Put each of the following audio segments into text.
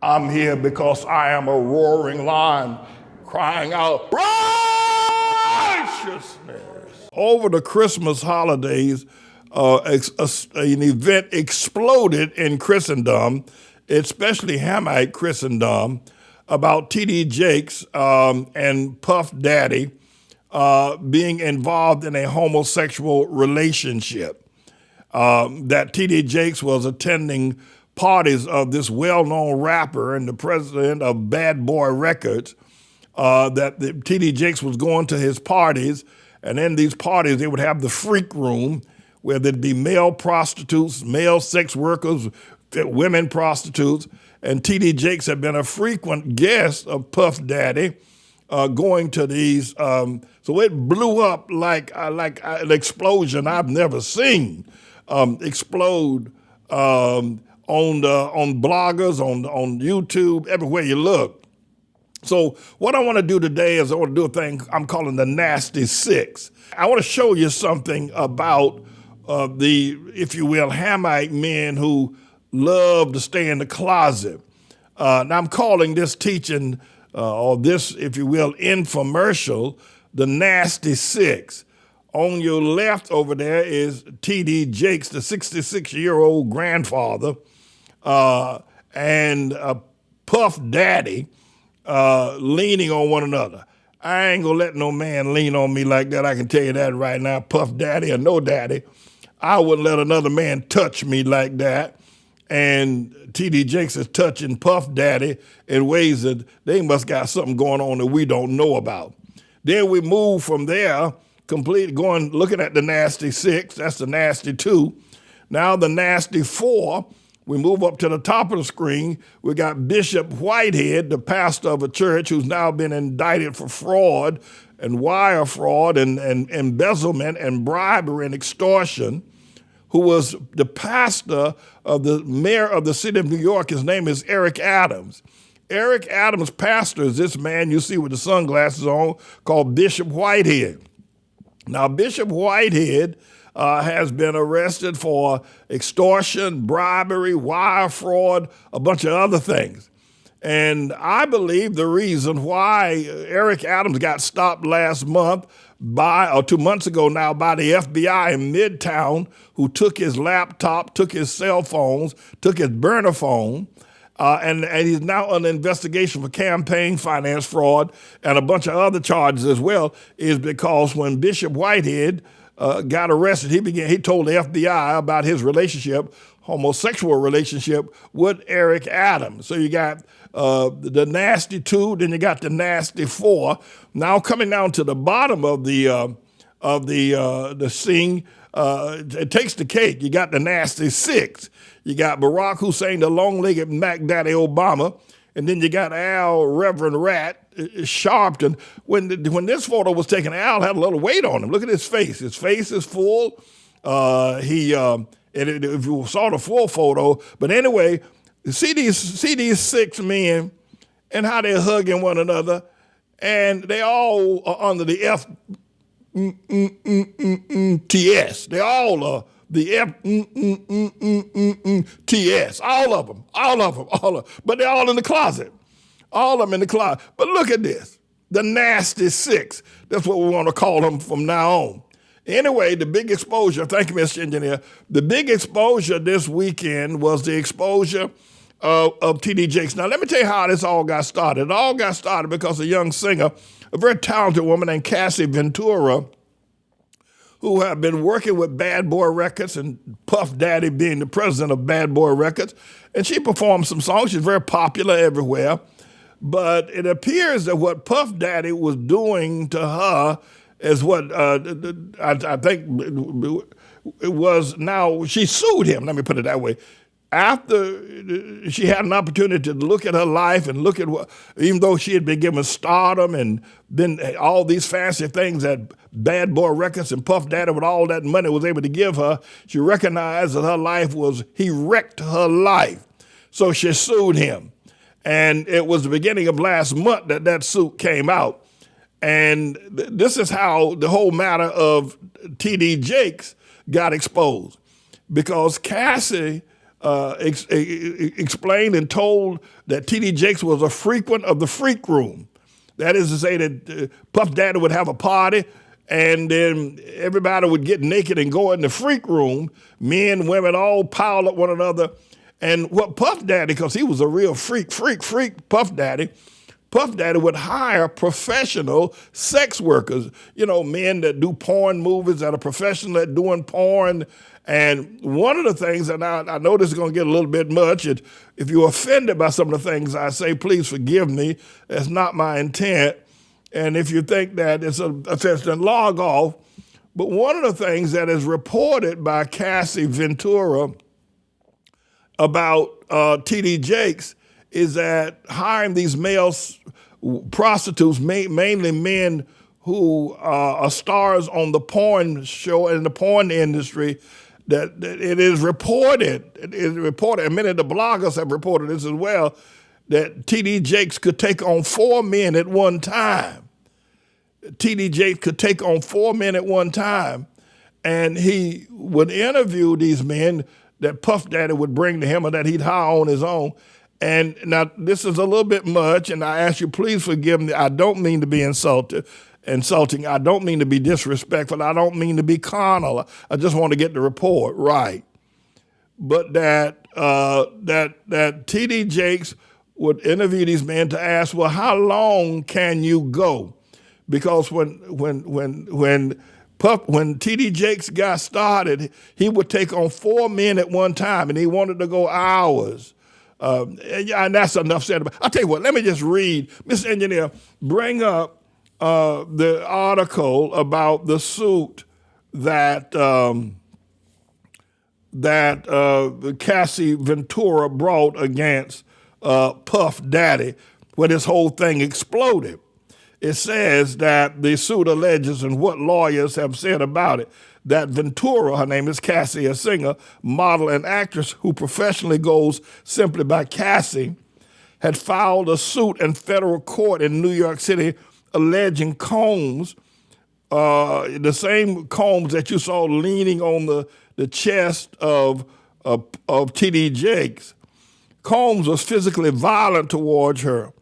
I'm here because I am a roaring lion crying out righteousness. Over the Christmas holidays, an event exploded in Christendom, especially Hamite Christendom, about T.D. Jakes and Puff Daddy being involved in a homosexual relationship. That T.D. Jakes was attending parties of this well-known rapper and the president of Bad Boy Records, that T.D. Jakes was going to his parties, and in these parties they would have the freak room where there'd be male prostitutes, male sex workers, women prostitutes, and T.D. Jakes had been a frequent guest of Puff Daddy, going to these. So it blew up like an explosion I've never seen explode on bloggers, on YouTube, everywhere you look. So what I want to do today is I want to do a thing I'm calling the Nasty Six. I want to show you something about the, if you will, Hamite men who love to stay in the closet. Now I'm calling this teaching, or this, if you will, infomercial, the Nasty Six. On your left over there is T.D. Jakes, the 66-year-old grandfather, and Puff Daddy leaning on one another. I ain't gonna let no man lean on me like that. I can tell you that right now. Puff Daddy or no daddy, I wouldn't let another man touch me like that. And T.D. Jakes is touching Puff Daddy in ways that they must got something going on that we don't know about. Then we move from there, looking at the Nasty Six, that's the Nasty Two. Now the Nasty Four, we move up to the top of the screen. We got Bishop Whitehead, the pastor of a church who's now been indicted for fraud and wire fraud and embezzlement and bribery and extortion, who was the pastor of the mayor of the city of New York. His name is Eric Adams. Eric Adams' pastor is this man you see with the sunglasses on called Bishop Whitehead. Now, Bishop Whitehead has been arrested for extortion, bribery, wire fraud, a bunch of other things. And I believe the reason why Eric Adams got stopped last month or 2 months ago now by the FBI in Midtown, who took his laptop, took his cell phones, took his burner phone, and he's now under investigation for campaign finance fraud and a bunch of other charges as well, is because when Bishop Whitehead got arrested, he told the FBI about his homosexual relationship with Eric Adams. So you got the Nasty Two, then you got the Nasty Four. Now coming down to the bottom of the scene, it takes the cake. You got the Nasty Six. You got Barack Hussein, the long-legged Mac Daddy Obama, and then you got Al Reverend Rat Sharpton. When this photo was taken, Al had a little weight on him. Look at his face. His face is full. If you saw the full photo, but anyway, see these six men and how they're hugging one another, and they all are under the FTS. They all are the FTS. All of them. But they're all in the closet. All of them in the closet. But look at this, the Nasty Six. That's what we want to call them from now on. Anyway, the big exposure, thank you, Mr. Engineer. The big exposure this weekend was the exposure of T.D. Jakes. Now, let me tell you how this all got started. It all got started because a young singer, a very talented woman named Cassie Ventura, who had been working with Bad Boy Records and Puff Daddy being the president of Bad Boy Records, and she performed some songs. She's very popular everywhere. But it appears that what Puff Daddy was doing to her is what I think it was. Now she sued him, let me put it that way. After she had an opportunity to look at her life and look at what, even though she had been given stardom and been all these fancy things that Bad Boy Records and Puff Daddy with all that money was able to give her, she recognized that her life he wrecked her life. So she sued him. And it was the beginning of last month that suit came out. And this is how the whole matter of T.D. Jakes got exposed. Because Cassie explained and told that T.D. Jakes was a frequent of the freak room. That is to say that Puff Daddy would have a party, and then everybody would get naked and go in the freak room, men, women, all piled up one another. And what Puff Daddy, because he was a real freak, Puff Daddy would hire professional sex workers, men that do porn movies, that are professional at doing porn. And one of the things, and I know this is going to get a little bit much, if you're offended by some of the things I say, please forgive me. That's not my intent. And if you think that it's an offense, then log off. But one of the things that is reported by Cassie Ventura about T.D. Jakes is that hiring these male prostitutes, mainly men who are stars on the porn show and the porn industry, that it is reported, and many of the bloggers have reported this as well, that T.D. Jakes could take on 4 men at one time. T.D. Jakes could take on 4 men at one time, and he would interview these men that Puff Daddy would bring to him or that he'd hire on his own. And now this is a little bit much, and I ask you, please forgive me. I don't mean to be insulting. I don't mean to be disrespectful. I don't mean to be carnal. I just want to get the report right. But that T.D. Jakes would interview these men to ask, well, how long can you go? Because when T.D. Jakes got started, he would take on 4 men at one time, and he wanted to go hours. And that's enough said about it. I'll tell you what, let me just read. Mr. Engineer, bring up the article about the suit that Cassie Ventura brought against Puff Daddy when this whole thing exploded. It says that the suit alleges, and what lawyers have said about it, that Ventura, her name is Cassie, a singer, model, and actress who professionally goes simply by Cassie, had filed a suit in federal court in New York City alleging Combs, the same Combs that you saw leaning on the chest of T.D. Jakes. Combs was physically violent towards her,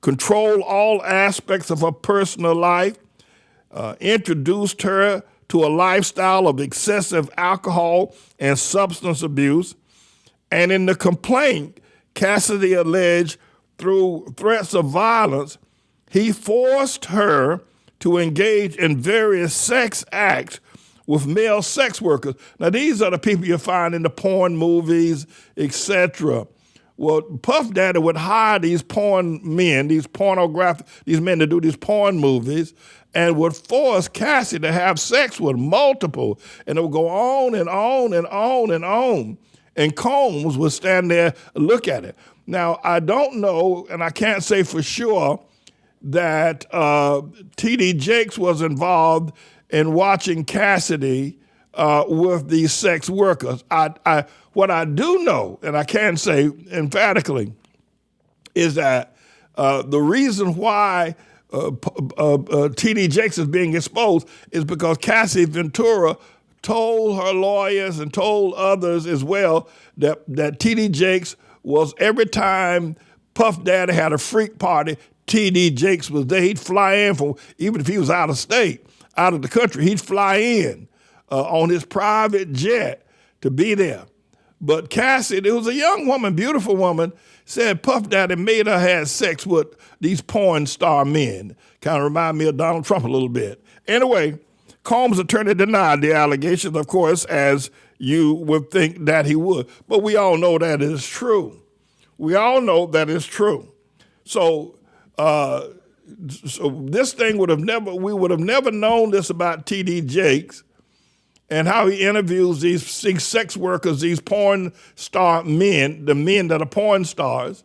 controlled all aspects of her personal life, introduced her to a lifestyle of excessive alcohol and substance abuse. And in the complaint, Cassidy alleged through threats of violence, he forced her to engage in various sex acts with male sex workers. Now, these are the people you find in the porn movies, etc. Well, Puff Daddy would hire these porn men, these men to do these porn movies, and would force Cassie to have sex with multiple. And it would go on and on and on and on. And Combs would stand there and look at it. Now, I don't know, and I can't say for sure, that T.D. Jakes was involved in watching Cassidy with these sex workers. What I do know, and I can say emphatically, is that the reason why T.D. Jakes is being exposed is because Cassie Ventura told her lawyers and told others as well that T.D. Jakes was, every time Puff Daddy had a freak party, T.D. Jakes was there. He'd fly in from, even if he was out of state, out of the country, he'd fly in on his private jet to be there. But Cassie, there was a young woman, beautiful woman, said Puff Daddy made her have sex with these porn star men. Kind of remind me of Donald Trump a little bit. Anyway, Combs' attorney denied the allegations, of course, as you would think that he would. But we all know that is true. We all know that is true. So this thing we would have never known this about T.D. Jakes and how he interviews these sex workers, these porn star men, the men that are porn stars,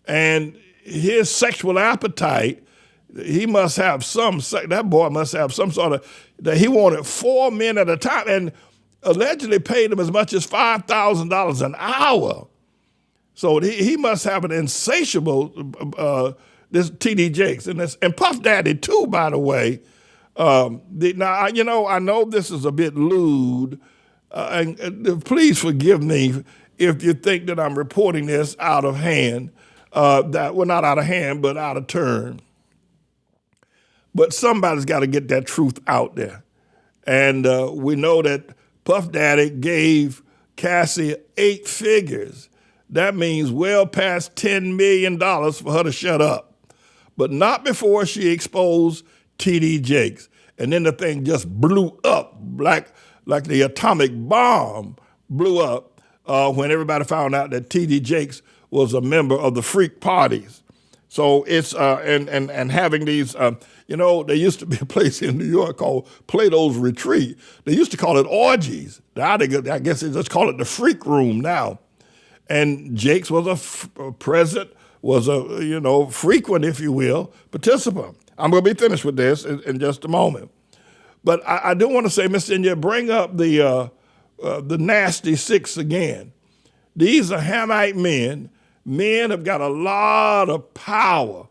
and his sexual appetite. He must have that boy must have some sort of, that he wanted 4 men at a time and allegedly paid him as much as $5,000 an hour. So he must have an insatiable, this T.D. Jakes, and Puff Daddy too, by the way. Now, I know this is a bit lewd, and please forgive me if you think that I'm reporting this out of hand, not out of hand, but out of turn. But somebody's got to get that truth out there. And we know that Puff Daddy gave Cassie 8 figures. That means well past $10 million for her to shut up. But not before she exposed T.D. Jakes. And then the thing just blew up like the atomic bomb blew up when everybody found out that T.D. Jakes was a member of the freak parties. So it's, and having these, there used to be a place in New York called Plato's Retreat. They used to call it orgies. Now I guess they just call it the freak room now. And Jakes was a present, was a, frequent, if you will, participant. I'm going to be finished with this in just a moment. But I do want to say, Mr. India, bring up the nasty 6 again. These are Hamite men. Men have got a lot of power,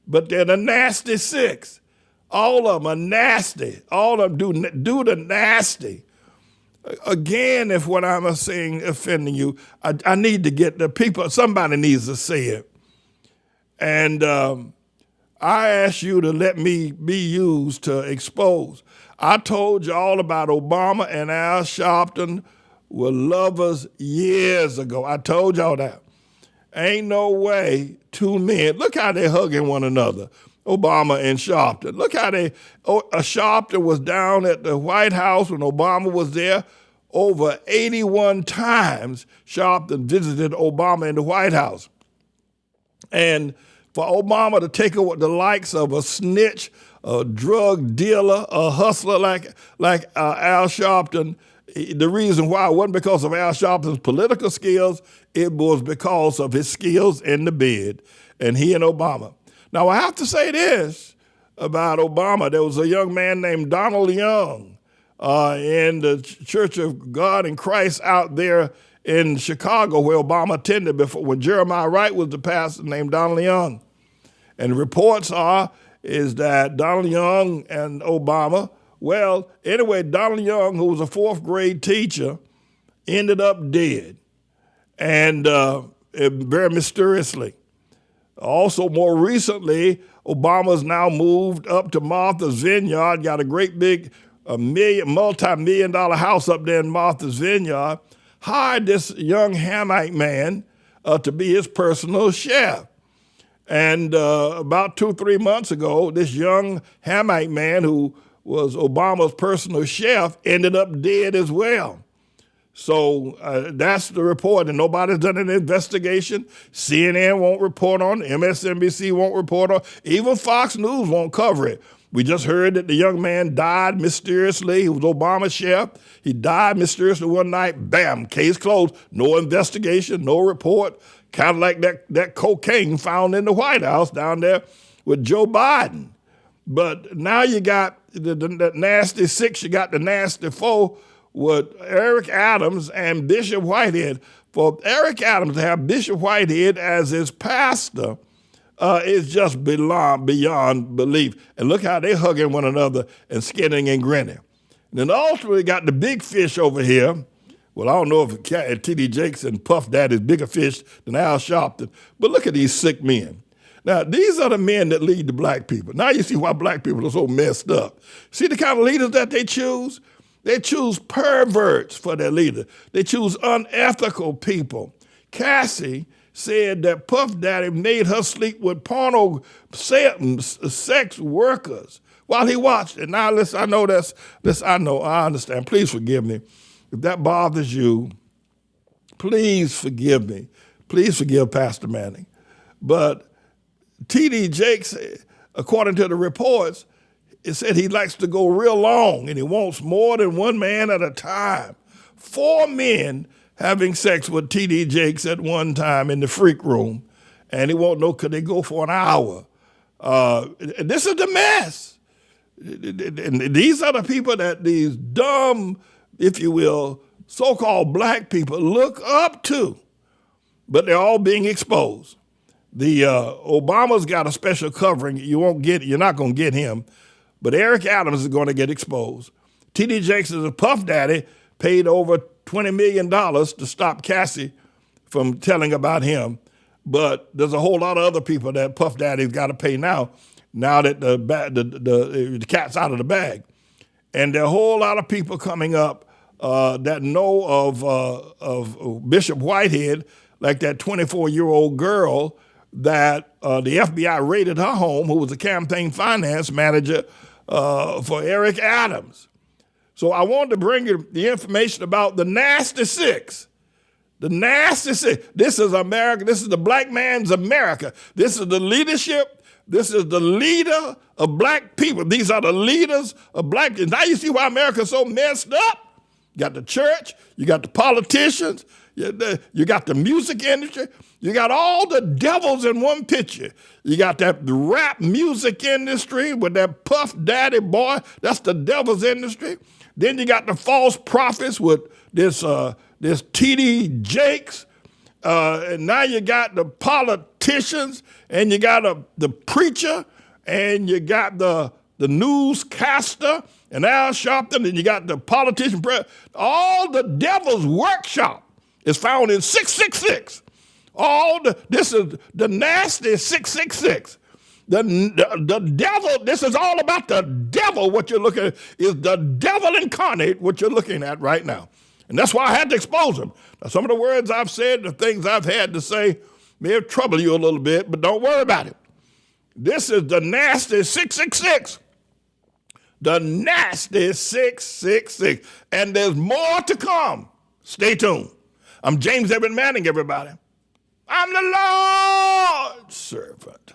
but they're the nasty 6. All of them are nasty. All of them do the nasty. Again, if what I'm saying offending you, I need to get the people, somebody needs to say it. And I ask you to let me be used to expose. I told you all about Obama and Al Sharpton were lovers years ago. I told y'all that. Ain't no way 2 men, look how they hugging one another, Obama and Sharpton. Look how Sharpton was down at the White House when Obama was there. Over 81 times Sharpton visited Obama in the White House. And for Obama to take over the likes of a snitch, a drug dealer, a hustler like Al Sharpton, the reason why it wasn't because of Al Sharpton's political skills, it was because of his skills in the bed, and he and Obama. Now, I have to say this about Obama. There was a young man named Donald Young in the Church of God in Christ out there in Chicago where Obama attended before, when Jeremiah Wright was the pastor, named Donald Young. And the reports is that Donald Young and Obama, well, anyway, Donald Young, who was a 4th grade teacher, ended up dead, and very mysteriously. Also, more recently, Obama's now moved up to Martha's Vineyard, got a great big multi-million-dollar house up there in Martha's Vineyard, hired this young Hamite man to be his personal chef. And about 2-3 months ago, this young Hamite man who was Obama's personal chef ended up dead as well. So that's the report, and nobody's done an investigation. CNN won't report on it. MSNBC won't report on it. Even Fox News won't cover it. We just heard that the young man died mysteriously. He was Obama's chef. He died mysteriously one night. Bam, case closed. No investigation, no report. Kind of like that cocaine found in the White House down there with Joe Biden. But now you got the nasty 6, you got the nasty 4 with Eric Adams and Bishop Whitehead. For Eric Adams to have Bishop Whitehead as his pastor is just beyond belief. And look how they hugging one another and skinning and grinning. And then ultimately got the big fish over here. Well, I don't know if T.D. Jakes and Puff Daddy is bigger fish than Al Sharpton, but look at these sick men. Now, these are the men that lead the black people. Now you see why black people are so messed up. See the kind of leaders that they choose? They choose perverts for their leader. They choose unethical people. Cassie said that Puff Daddy made her sleep with porno sex workers while he watched it. Now, listen, I understand. Please forgive me. If that bothers you, please forgive me. Please forgive Pastor Manning. But T.D. Jakes, according to the reports, it said he likes to go real long and he wants more than one man at a time. 4 men having sex with T.D. Jakes at one time in the freak room, and he won't know could they go for an hour. This is the mess. And these are the people that these dumb, if you will, so-called black people look up to, but they're all being exposed. The Obama's got a special covering. You're not going to get him, but Eric Adams is going to get exposed. T.D. Jakes is a Puff Daddy, paid over $20 million to stop Cassie from telling about him. But there's a whole lot of other people that Puff Daddy's got to pay now that the cat's out of the bag. And there are a whole lot of people coming up that know of Bishop Whitehead, like that 24-year-old girl that the FBI raided her home, who was a campaign finance manager for Eric Adams. So I wanted to bring you the information about the Nasty Six. The Nasty Six. This is America. This is the black man's America. This is the leadership. This is the leader of black people. These are the leaders of black people. Now you see why America's so messed up? You got the church. You got the politicians. You got the music industry. You got all the devils in one picture. You got that rap music industry with that Puff Daddy boy. That's the devil's industry. Then you got the false prophets with this T.D. Jakes. And now you got the politicians, and you got the preacher, and you got the newscaster, and Al Sharpton, and you got the politician. All the devil's workshop is found in 666. This is the nasty 666. The devil, this is all about the devil. What you're looking at is the devil incarnate, what you're looking at right now. And that's why I had to expose him. Now, some of the words I've said, the things I've had to say may have troubled you a little bit, but don't worry about it. This is the nasty 666. The nasty 666. And there's more to come. Stay tuned. I'm James Edward Manning, everybody. I'm the Lord's servant.